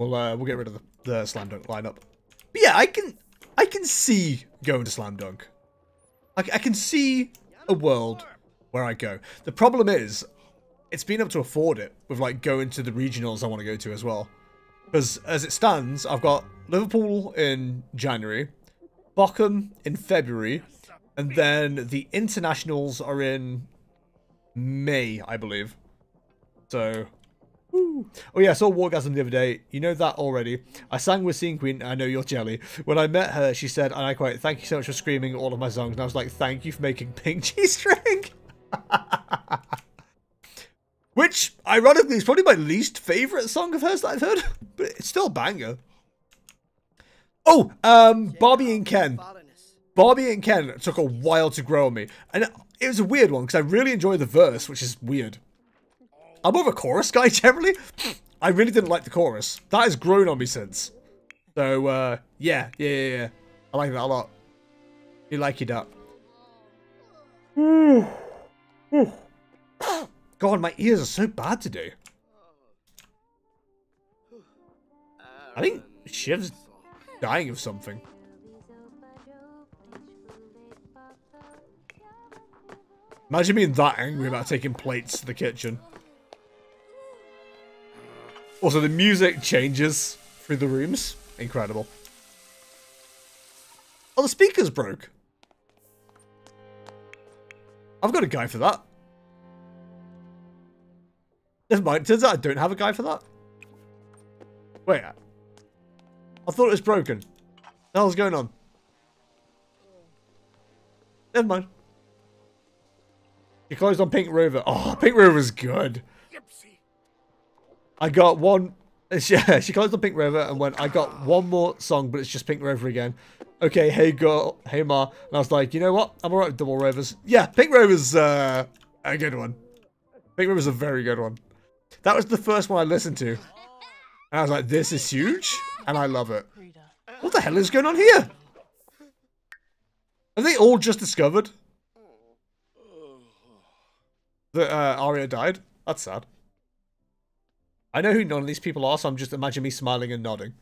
We'll get rid of the slam dunk lineup. But yeah, I can see going to slam dunk. I can see a world where I go. The problem is, it's being able to afford it with like going to the regionals I want to go to as well. Because as it stands, I've got Liverpool in January, Bochum in February, and then the internationals are in May, I believe. So, woo. Oh yeah, I saw Wargasm the other day. You know that already. I sang with Scene Queen, I know you're jelly. When I met her, she said, and I quote, "Thank you so much for screaming all of my songs." And I was like, "Thank you for making Pink G-String." Which, ironically, is probably my least favourite song of hers that I've heard. But it's still a banger. Oh, Barbie and Ken. Barbie and Ken took a while to grow on me. And it was a weird one, because I really enjoy the verse, which is weird. I'm more of a chorus guy, generally. I really didn't like the chorus. That has grown on me since. So, yeah. I like that a lot. You like it up. God, my ears are so bad today. I think Shiv's dying of something. Imagine being that angry about taking plates to the kitchen. Also, the music changes through the rooms. Incredible. Oh, the speaker's broke. I've got a guy for that. Never mind. Turns out I don't have a guy for that. Wait. I thought it was broken. What the hell's going on? Never mind. She closed on Pink Rover. Oh, Pink Rover's good. I got one. Yeah, she closed on Pink Rover and went, I got one more song, but it's just Pink Rover again. Okay, hey girl, hey ma. And I was like, you know what? I'm alright with double Rovers. Yeah, Pink Rover's a good one. Pink Rover's a very good one. That was the first one I listened to. And I was like, this is huge. And I love it. What the hell is going on here? Have they all just discovered that Arya died? That's sad. I know who none of these people are, so I'm just imagine me smiling and nodding.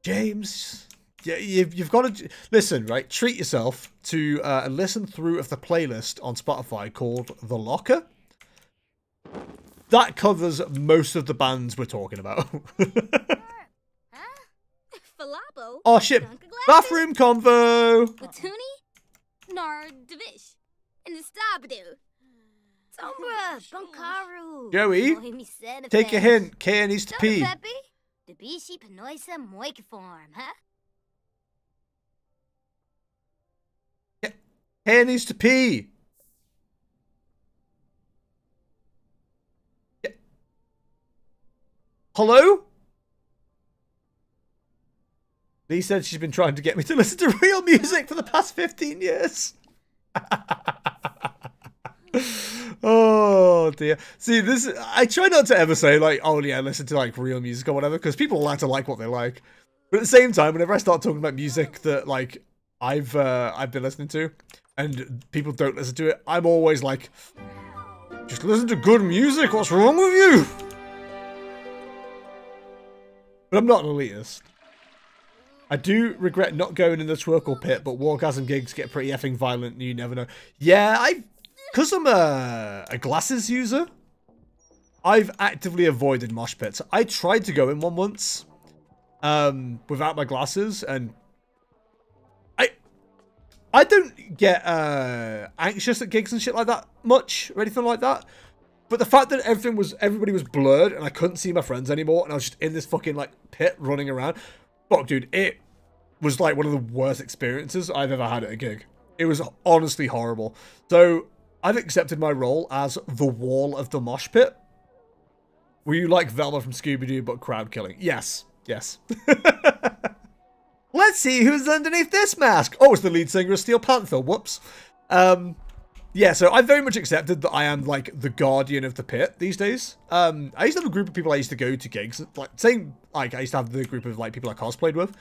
James, yeah, you've got to listen, right? Treat yourself to a listen through of the playlist on Spotify called The Locker. That covers most of the bands we're talking about. Oh shit! Bathroom convo. Joey, take a hint. Kaya needs to pee. Kaya needs to pee. Hello? Lee said she's been trying to get me to listen to real music for the past 15 years. Oh dear. See, this I try not to ever say like, oh yeah, listen to like real music or whatever, because people like to like what they like. But at the same time, whenever I start talking about music that like I've been listening to and people don't listen to it, I'm always like, just listen to good music, what's wrong with you? But I'm not an elitist. I do regret not going in the twerkle pit, but Wargasm gigs get pretty effing violent and you never know. Yeah, because I'm a glasses user, I've actively avoided mosh pits. I tried to go in one once without my glasses, and I don't get anxious at gigs and shit like that much or anything like that. But the fact that everybody was blurred and I couldn't see my friends anymore, and I was just in this fucking like pit running around. Fuck, dude, it was like one of the worst experiences I've ever had at a gig. It was honestly horrible. So I've accepted my role as the wall of the mosh pit. Were you like Velma from Scooby-Doo but crowd killing? Yes. Yes. Let's see who's underneath this mask. Oh, it's the lead singer of Steel Panther. Whoops. Yeah, so I've very much accepted that I am like the guardian of the pit these days. I used to have a group of people I used to go to gigs, like saying like I used to have the group of like people I cosplayed with.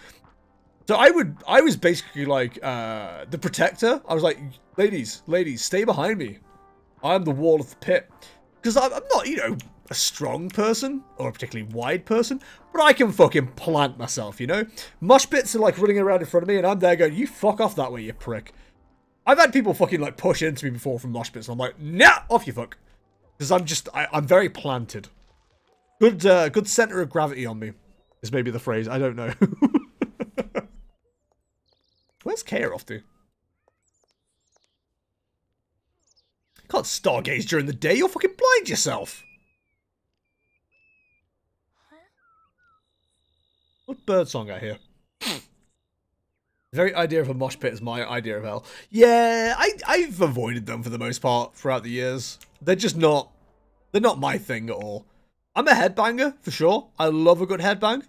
So I was basically like the protector. I was like, ladies, stay behind me. I'm the wall of the pit. Because I'm not, you know, a strong person or a particularly wide person, but I can fucking plant myself, you know? Mosh pits are like running around in front of me and I'm there going, you fuck off that way, you prick. I've had people fucking like push into me before from mosh pits and I'm like, nah, off you fuck. Because I'm very planted. Good center of gravity on me is maybe the phrase. I don't know. Where's Kaya off to? You can't stargaze during the day. You'll fucking blind yourself. What bird song I hear? The very idea of a mosh pit is my idea of hell. Yeah, I've avoided them for the most part throughout the years. They're just not... They're not my thing at all. I'm a headbanger, for sure. I love a good headbang.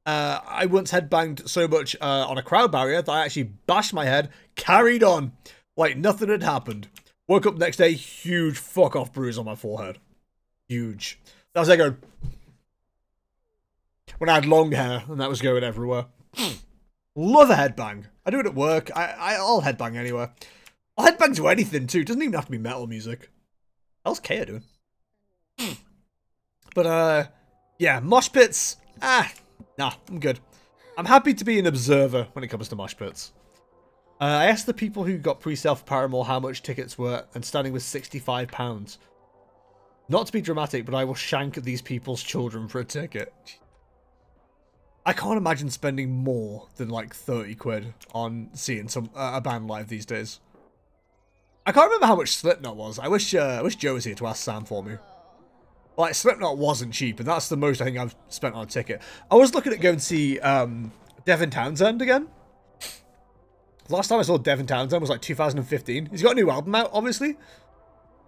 I once headbanged so much on a crowd barrier that I actually bashed my head, carried on, like nothing had happened. Woke up next day, huge fuck-off bruise on my forehead. Huge. That was like going... When I had long hair, and that was going everywhere. Love a headbang. I do it at work. I'll headbang anywhere. I'll headbang to anything, too. It doesn't even have to be metal music. How's Kaya doing? But, yeah, mosh pits. Nah, I'm good. I'm happy to be an observer when it comes to mosh pits. I asked the people who got pre-sale for Paramore how much tickets were, and standing was £65. Not to be dramatic, but I will shank these people's children for a ticket. I can't imagine spending more than like 30 quid on seeing a band live these days. I can't remember how much Slipknot was. I wish Joe was here to ask Sam for me. Like, Slipknot wasn't cheap, and that's the most I think I've spent on a ticket. I was looking at going to see Devin Townsend again. Last time I saw Devin Townsend was like 2015. He's got a new album out, obviously.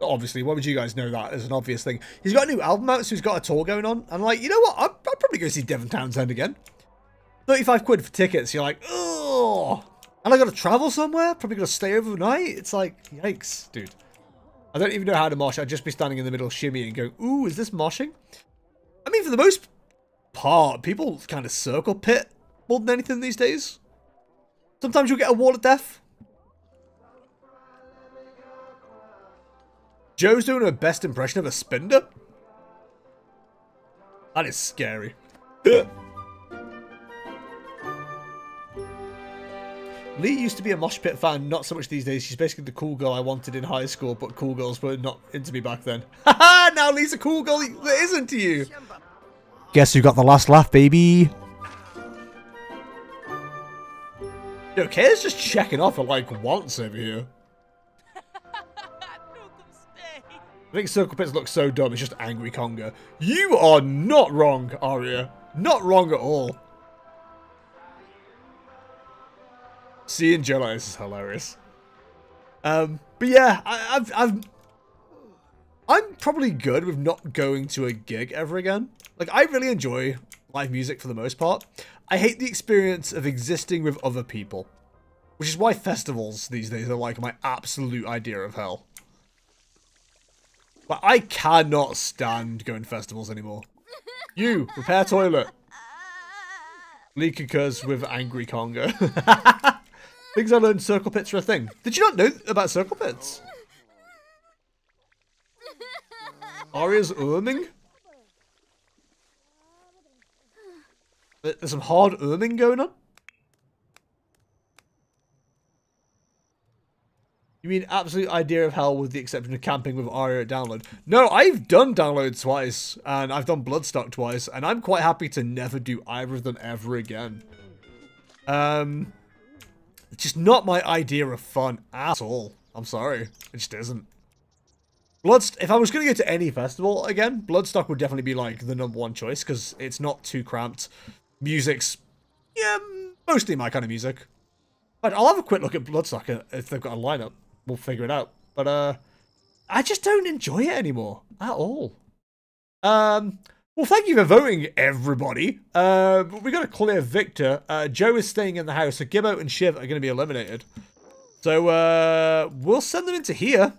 Obviously, why would you guys know that as an obvious thing? He's got a new album out, so he's got a tour going on. And like, you know what? I'd probably go see Devin Townsend again. 35 quid for tickets. You're like, oh. And I got to travel somewhere? Probably got to stay overnight? It's like, yikes, dude. I don't even know how to mosh. I'd just be standing in the middle shimmying and going, ooh, is this moshing? I mean, for the most part, people kind of circle pit more than anything these days. Sometimes you'll get a wall of death. Joe's doing her best impression of a spinner? That is scary. Lee used to be a mosh pit fan, not so much these days. She's basically the cool girl I wanted in high school, but cool girls were not into me back then. Haha, now Lee's a cool girl that isn't to you. Guess who got the last laugh, baby? Yo, Kaya's just checking off at like once over here. I think Circle Pits look so dumb, it's just Angry Conga. You are not wrong, Aria. Not wrong at all. Seeing Joe like this is hilarious. But yeah, I'm probably good with not going to a gig ever again. Like, I really enjoy live music for the most part. I hate the experience of existing with other people. Which is why festivals these days are like my absolute idea of hell. But I cannot stand going to festivals anymore. You, repair toilet. Leak occurs with Angry Conga. Things I learned, circle pits are a thing. Did you not know about circle pits? Aria's erming? There's some hard erming going on? You mean absolute idea of hell with the exception of camping with Aria at download? No, I've done download twice, and I've done Bloodstock twice, and I'm quite happy to never do either of them ever again. It's just not my idea of fun at all. I'm sorry. It just isn't. If I was going to go to any festival again, Bloodstock would definitely be like the #1 choice, because it's not too cramped. Music's, yeah, mostly my kind of music. But I'll have a quick look at Bloodstock if they've got a lineup. We'll figure it out. But, I just don't enjoy it anymore. At all. Well, thank you for voting, everybody. We got a clear victor. Joe is staying in the house, so Gibbo and Shiv are going to be eliminated. So, we'll send them into here.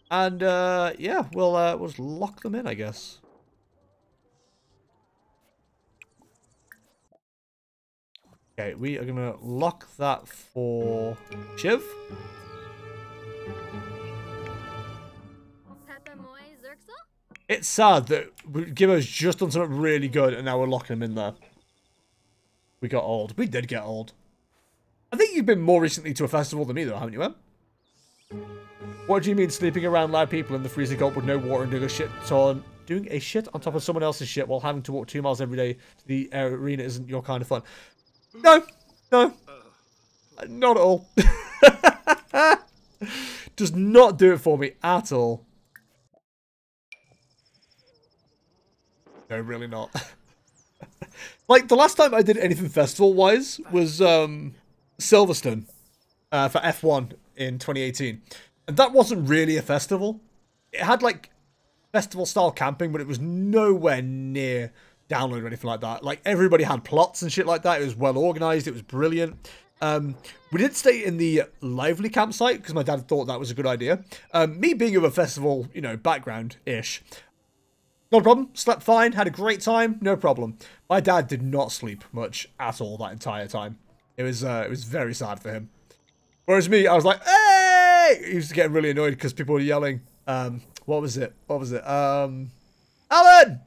And, yeah, we'll just lock them in, I guess. Okay, we are going to lock that for Shiv. It's sad that Gibbo's just done something really good and now we're locking him in there. We got old. We did get old. I think you've been more recently to a festival than me though, haven't you, Em? What do you mean sleeping around loud people in the freezing cold with no water and doing a shit on top of someone else's shit while having to walk 2 miles every day to the arena isn't your kind of fun? No. No. Not at all. Does not do it for me at all. No, really not. Like, the last time I did anything festival-wise was Silverstone for F1 in 2018. And that wasn't really a festival. It had, like, festival-style camping, but it was nowhere near download or anything like that. Like, everybody had plots and shit like that. It was well-organized. It was brilliant. We did stay in the Lively campsite because my dad thought that was a good idea. Me being of a festival, you know, background-ish. No problem. Slept fine. Had a great time. No problem. My dad did not sleep much at all that entire time. It was very sad for him. Whereas me, I was like, hey! He used to get really annoyed because people were yelling. What was it? Alan! Alan!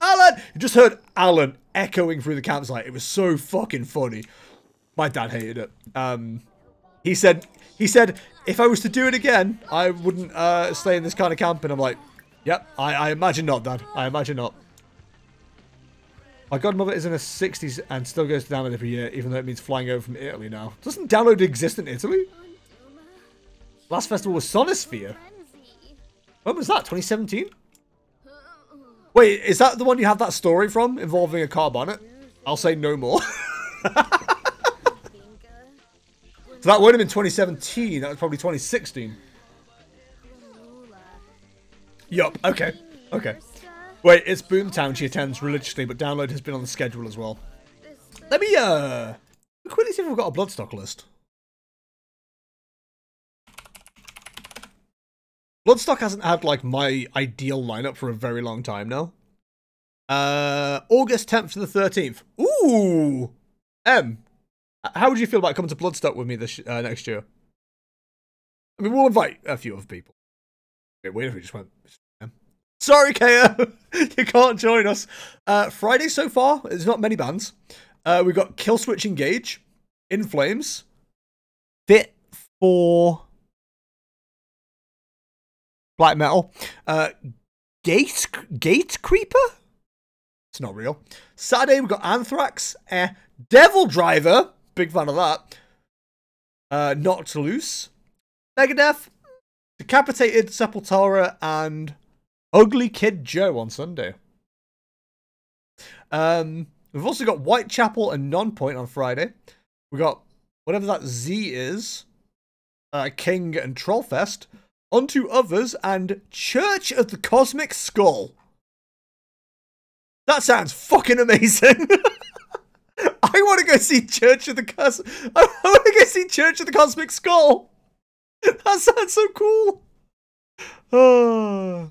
Alan! You just heard Alan echoing through the campsite. It was so fucking funny. My dad hated it. He said, if I was to do it again, I wouldn't stay in this kind of camp. And I'm like, yep, I imagine not, Dad. I imagine not. My godmother is in her 60s and still goes to download every year, even though it means flying over from Italy now. Doesn't download exist in Italy? Last festival was Sonosphere. When was that? 2017? Wait, is that the one you have that story from involving a car bonnet? I'll say no more. So that would have been 2017. That was probably 2016. Yup. Okay. Okay. Wait, it's Boomtown she attends religiously, but download has been on the schedule as well. Let me quickly see if we've got a Bloodstock list. Bloodstock hasn't had like my ideal lineup for a very long time now. August 10th to the 13th. Ooh. How would you feel about coming to Bloodstock with me this next year? I mean, we'll invite a few other people. Wait if we just went. Sorry, Kaya, you can't join us. Friday so far, there's not many bands. We've got Killswitch Engage, In Flames, Fit for Black Metal, Gate Creeper. It's not real. Saturday we've got Anthrax, Devil Driver. Big fan of that. Knocked Loose, Megadeth, Decapitated, Sepultura, and Ugly Kid Joe on Sunday. We've also got Whitechapel and Nonpoint on Friday. We got whatever that Z is, King and Trollfest, Unto Others, and Church of the Cosmic Skull. That sounds fucking amazing. I want to go see Church of the Cosmic Skull. That sounds so cool. Oh,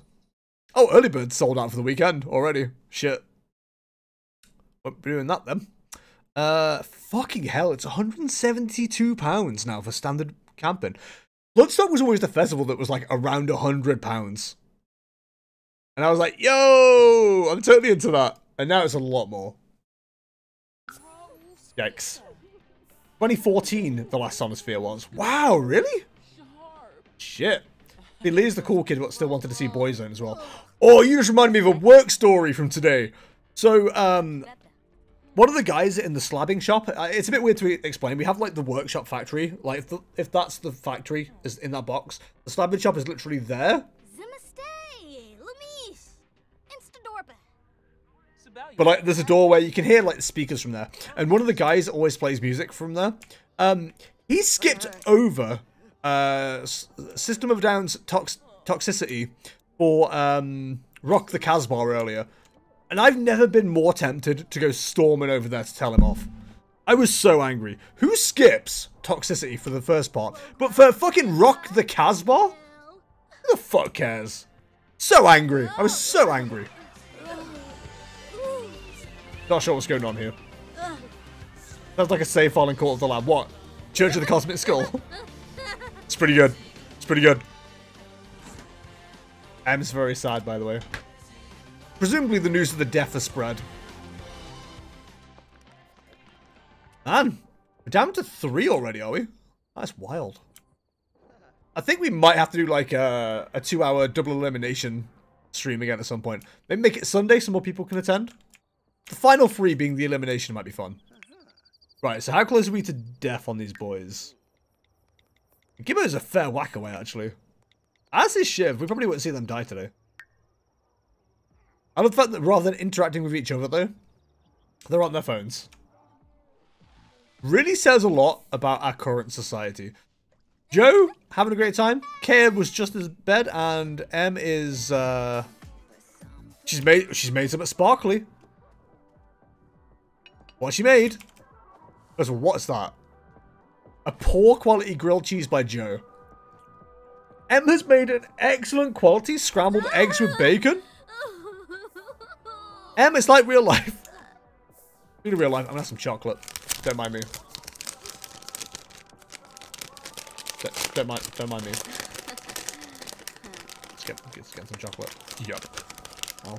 Early Bird sold out for the weekend already. Shit. Won't be doing that then. Fucking hell, it's £172 now for standard camping. Bloodstock was always the festival that was like around £100. And I was like, yo, I'm totally into that. And now it's a lot more. Yikes. 2014, the last Sonosphere was. Wow, really? Shit. See, Lee's the cool kid, but still wanted to see Boyzone as well. Oh, you just reminded me of a work story from today. So, one of the guys in the slabbing shop, it's a bit weird to explain. We have, like, the workshop factory. Like, if that's the factory is in that box, the slabbing shop is literally there. But like, there's a door where you can hear like the speakers from there, and one of the guys always plays music from there. He skipped over System of a Down's Toxicity for Rock the Casbah earlier, and I've never been more tempted to go storming over there to tell him off. I was so angry. Who skips Toxicity for the first part, but for fucking Rock the Casbah? Who the fuck cares? So angry. I was so angry. Not sure what's going on here. Sounds like a save file in Court of the Lamb. What? Church of the Cosmic Skull? It's pretty good. It's pretty good. M's very sad, by the way. Presumably the news of the death has spread. Man, we're down to 3 already, are we? That's wild. I think we might have to do like a 2-hour double elimination stream again at some point. Maybe make it Sunday so more people can attend. The final 3 being the elimination might be fun. Right, so how close are we to death on these boys? Gibbo's a fair whack away, actually. As is Shiv, we probably wouldn't see them die today. I love the fact that rather than interacting with each other, though, they're on their phones. Really says a lot about our current society. Joe, having a great time. Kaya was just in bed, and M is, she's made something sparkly. What she made? What's that? A poor quality grilled cheese by Joe. Em has made an excellent quality scrambled eggs with bacon. Em, it's like real life. In real life, I'm gonna have some chocolate. Don't mind me. Don't mind me. Let's get some chocolate. Yup. Oh.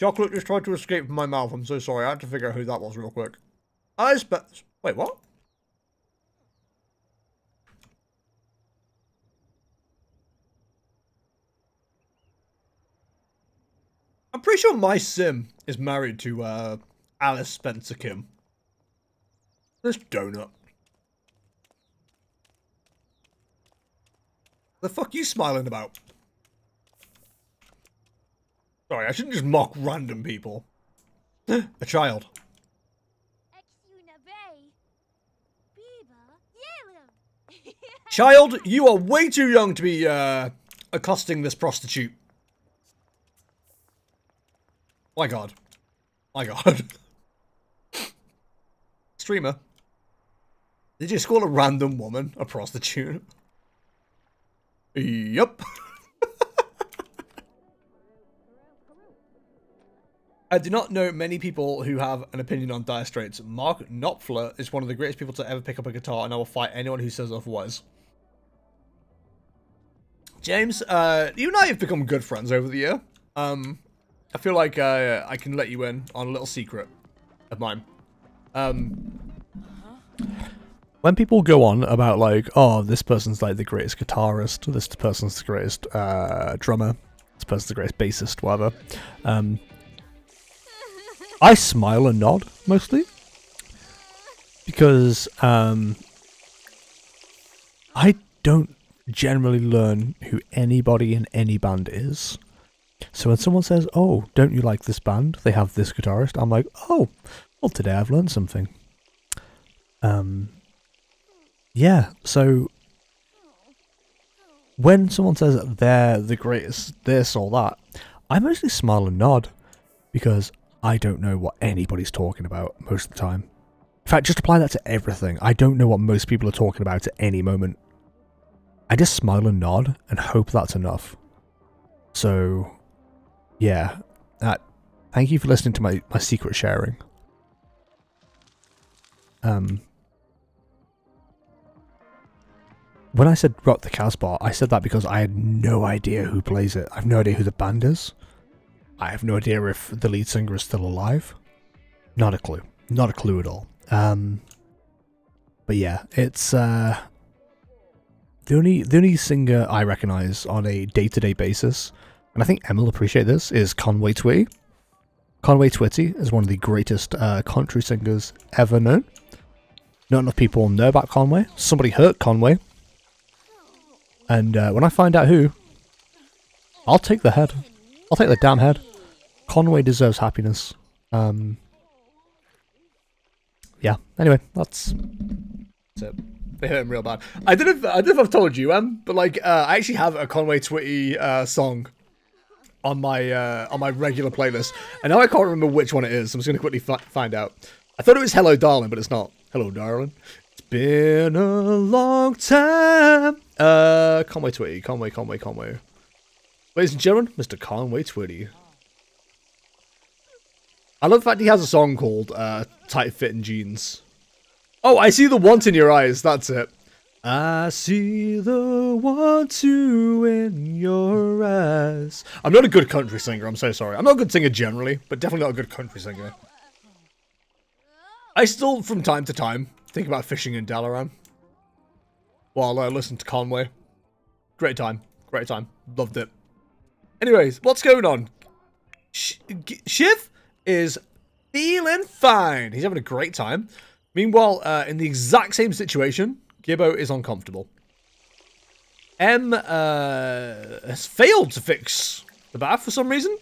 Chocolate just tried to escape from my mouth. I'm so sorry. I had to figure out who that was real quick. Wait, what? I'm pretty sure my sim is married to Alice Spencer Kim. This donut. The fuck you smiling about? Sorry, I shouldn't just mock random people. A child. Child, you are way too young to be accosting this prostitute. My god. My god. Streamer. Did you just call a random woman a prostitute? Yup. I do not know many people who have an opinion on Dire Straits. Mark Knopfler is one of the greatest people to ever pick up a guitar, and I will fight anyone who says otherwise. James, you and I have become good friends over the year. I feel like I can let you in on a little secret of mine. When people go on about like, oh, this person's like the greatest guitarist, this person's the greatest drummer, this person's the greatest bassist, whatever. I smile and nod, mostly. Because, I don't generally learn who anybody in any band is. So when someone says, oh, don't you like this band? They have this guitarist. I'm like, oh, well, today I've learned something. Yeah, so when someone says they're the greatest this or that, I mostly smile and nod because I don't know what anybody's talking about most of the time. In fact, just apply that to everything. I don't know what most people are talking about at any moment. I just smile and nod and hope that's enough. So, yeah. Thank you for listening to my secret sharing. When I said Rock the Casbah, I said that because I had no idea who plays it. I have no idea who the band is. I have no idea if the lead singer is still alive. Not a clue. Not a clue at all. But yeah, it's the only singer I recognise on a day-to-day basis, and I think Emma will appreciate this, is Conway Twitty. Conway Twitty is one of the greatest country singers ever known. Not enough people know about Conway. Somebody hurt Conway. And when I find out who, I'll take the head. I'll take the damn head. Conway deserves happiness. Yeah, anyway, that's it. They hurt him real bad. I don't know if I've told you, but like, I actually have a Conway Twitty song on my regular playlist, and now I can't remember which one it is. So I'm just gonna quickly find out. I thought it was "Hello, Darling," but it's not. Hello, darling. It's been a long time. Conway Twitty, Conway. Ladies and gentlemen, Mr. Conway Twitty. I love the fact he has a song called Tight Fitting Jeans. Oh, I see the want in your eyes. That's it. I see the want to in your eyes. I'm not a good country singer. I'm so sorry. I'm not a good singer generally, but definitely not a good country singer. I still, from time to time, think about fishing in Dalaran while I listen to Conway. Great time. Great time. Loved it. Anyways, what's going on? Shiv is feeling fine. He's having a great time. Meanwhile, in the exact same situation, Gibbo is uncomfortable. M has failed to fix the bath for some reason.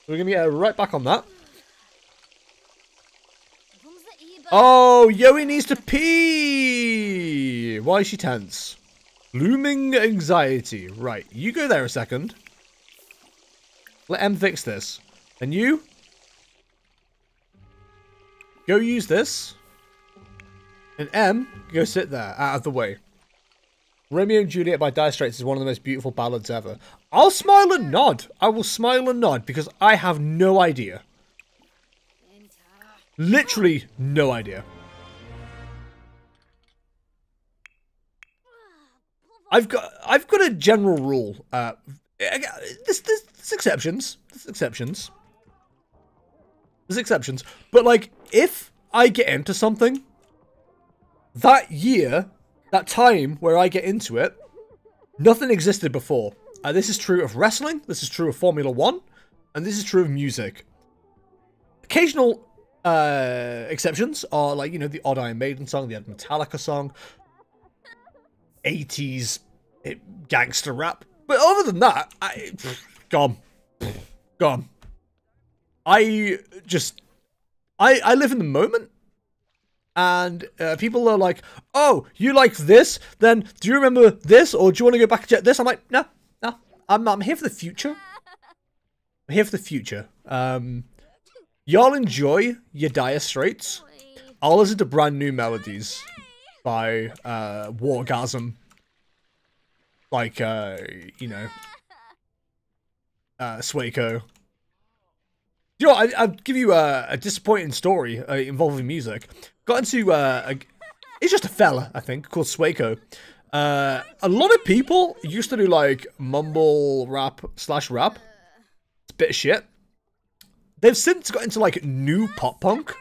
We're going to get right back on that. Oh, Yoi needs to pee. Why is she tense? Looming anxiety. Right, you go there a second. Let M fix this. And you? Go use this. And M, go sit there, out of the way. Romeo and Juliet by Dire Straits is one of the most beautiful ballads ever. I'll smile and nod. I will smile and nod because I have no idea. Literally no idea. I've got a general rule. There's exceptions. There's exceptions. There's exceptions. But like, if I get into something, that year, that time where I get into it, nothing existed before. This is true of wrestling, this is true of Formula 1, and this is true of music. Occasional exceptions are like, you know, the odd Iron Maiden song, the odd Metallica song, 80s gangster rap. But other than that, gone. Gone. I live in the moment. And people are like, oh, you like this? Then do you remember this? Or do you want to go back and check this? I'm like, no. I'm here for the future. I'm here for the future. Y'all enjoy your Dire Straits. I'll listen to brand new melodies by Wargasm. Like, you know, Swaco. You know, I'll give you a disappointing story involving music. Got into, he's just a fella, I think, called Swaco. A lot of people used to do, like, mumble rap / rap. It's a bit of shit. They've since got into, like, new pop punk.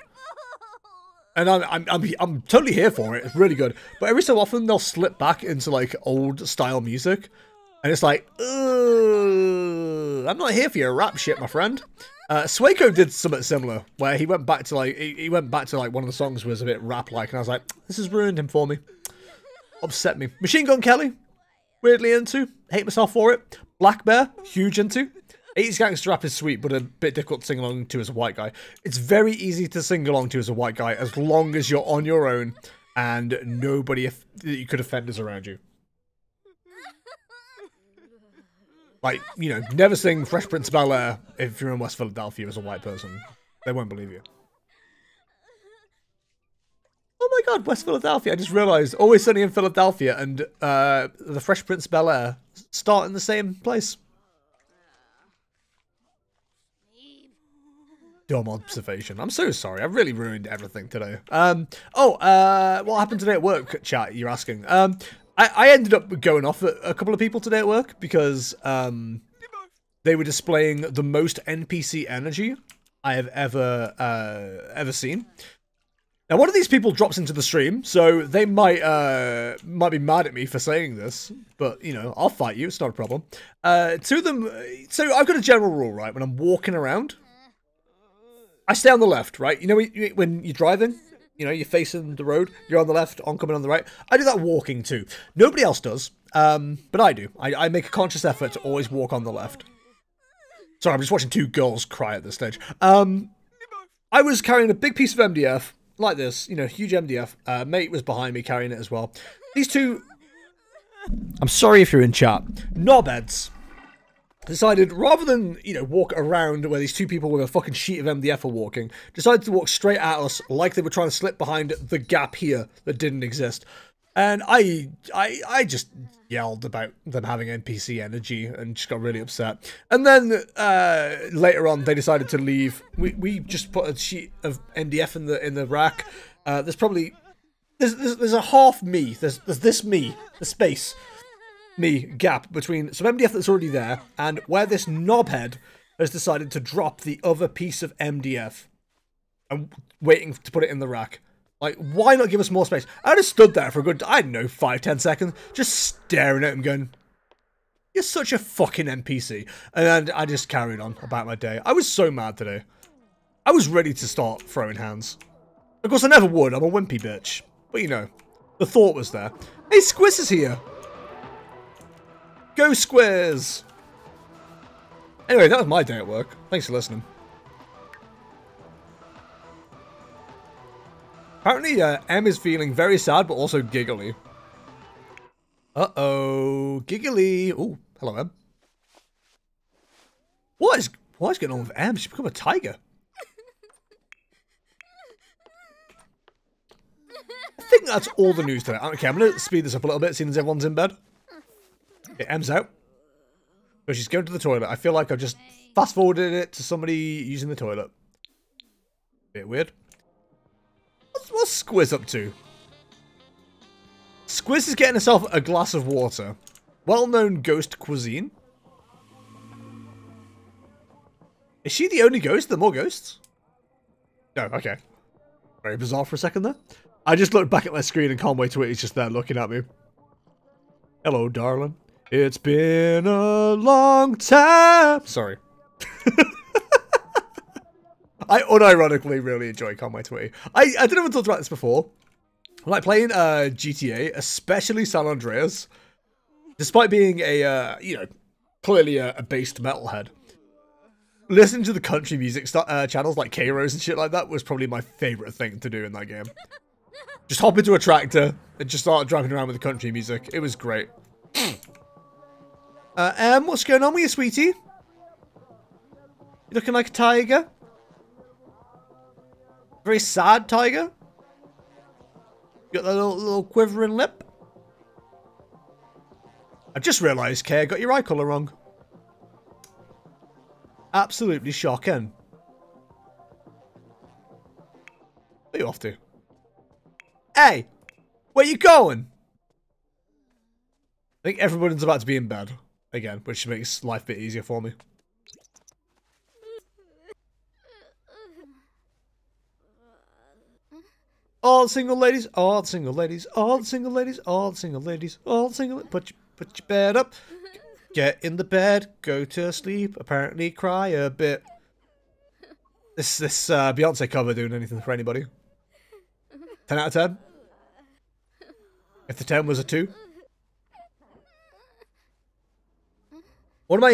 And I'm totally here for it. It's really good. But every so often, they'll slip back into, like, old style music. And it's like, ugh, I'm not here for your rap shit, my friend. Swaco did something similar, where he went back to like one of the songs was a bit rap-like, and I was like, this has ruined him for me. Upset me. Machine Gun Kelly, weirdly into. Hate myself for it. Black Bear, huge into. 80s gangster rap is sweet, but a bit difficult to sing along to as a white guy. It's very easy to sing along to as a white guy, as long as you're on your own, and nobody that you could offend is around you. Like, you know, never sing Fresh Prince of Bel-Air if you're in West Philadelphia as a white person. They won't believe you. Oh my god, West Philadelphia. I just realised, Always Sunny in Philadelphia and the Fresh Prince of Bel-Air start in the same place. Dumb observation. I'm so sorry. I've really ruined everything today. What happened today at work, chat, you're asking? I ended up going off at a couple of people today at work because they were displaying the most NPC energy I have ever seen. Now, one of these people drops into the stream, so they might be mad at me for saying this, but, you know, I'll fight you. It's not a problem. Two of them... So, I've got a general rule, right? When I'm walking around, I stay on the left, right? You know, when you're driving... You know, you're facing the road, you're on the left, oncoming on the right. I do that walking too. Nobody else does, but I do. I make a conscious effort to always walk on the left. Sorry, I'm just watching two girls cry at this stage. I was carrying a big piece of MDF, like this, you know, huge MDF. Mate was behind me carrying it as well. These two... I'm sorry if you're in chat. Knobheads decided, rather than, you know, walk around where these two people with a fucking sheet of MDF are walking, decided to walk straight at us like they were trying to slip behind the gap here that didn't exist. And I just yelled about them having NPC energy and just got really upset. And then later on, they decided to leave. We just put a sheet of MDF in the rack. There's probably there's a half me. There's this me, the space me gap between some MDF that's already there and where this knobhead has decided to drop the other piece of MDF and waiting to put it in the rack. Like, why not give us more space? I just stood there for a good, I don't know, 5-10 seconds, just staring at him going, you're such a fucking NPC. And then I just carried on about my day. I was so mad today. I was ready to start throwing hands. Of course, I never would. I'm a wimpy bitch. But, you know, the thought was there. Hey, Squiz is here. Go, Squiz. Anyway, that was my day at work. Thanks for listening. Apparently, M is feeling very sad, but also giggly. Uh-oh. Giggly. Oh, hello, M. What is going on with M? She's become a tiger. I think that's all the news today. Okay, I'm going to speed this up a little bit, seeing as everyone's in bed. Okay, M's out. So she's going to the toilet. I feel like I've just fast-forwarded it to somebody using the toilet. Bit weird. What's Squiz up to? Squiz is getting herself a glass of water. Well-known ghost cuisine. Is she the only ghost? There are more ghosts? No, okay. Very bizarre for a second there. I just looked back at my screen and Conway Twitty's just there looking at me. Hello, darling. It's been a long time. Sorry. I unironically really enjoy Conway Twitty. I don't know if I talked about this before. Like playing GTA, especially San Andreas, despite being a, you know, clearly a based metalhead, listening to the country music channels like K-Rose and shit like that was probably my favourite thing to do in that game. Just hop into a tractor and just start driving around with the country music. It was great. What's going on with you, sweetie? You looking like a tiger? Very sad tiger. Got that little quivering lip. I just realised, Kay, I got your eye colour wrong. Absolutely shocking. Where are you off to? Hey! Where you going? I think everyone's about to be in bed again, which makes life a bit easier for me. All the single ladies, all the single ladies, all the single ladies, all the single ladies, all the single. Put your bed up, get in the bed, go to sleep. Apparently, cry a bit. This Beyonce cover doing anything for anybody? 10 out of 10. If the 10 was a 2. One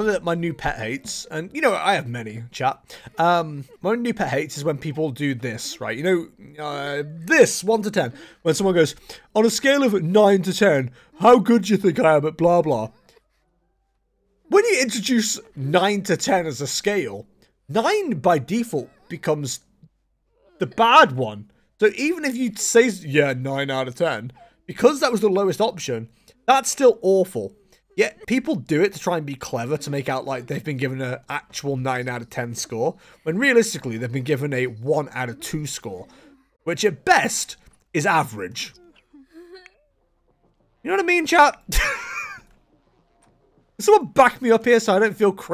of my new pet hates, and you know I have many, chat. My new pet hates is when people do this, right? You know, this 1 to 10. When someone goes, on a scale of 9 to 10, how good do you think I am at blah blah? When you introduce 9 to 10 as a scale, 9 by default becomes the bad one. So even if you say, yeah, 9 out of 10, because that was the lowest option, that's still awful. Yet people do it to try and be clever to make out like they've been given an actual 9 out of 10 score, when realistically they've been given a 1 out of 2 score, which at best is average. You know what I mean, chat? Someone back me up here so I don't feel crazy.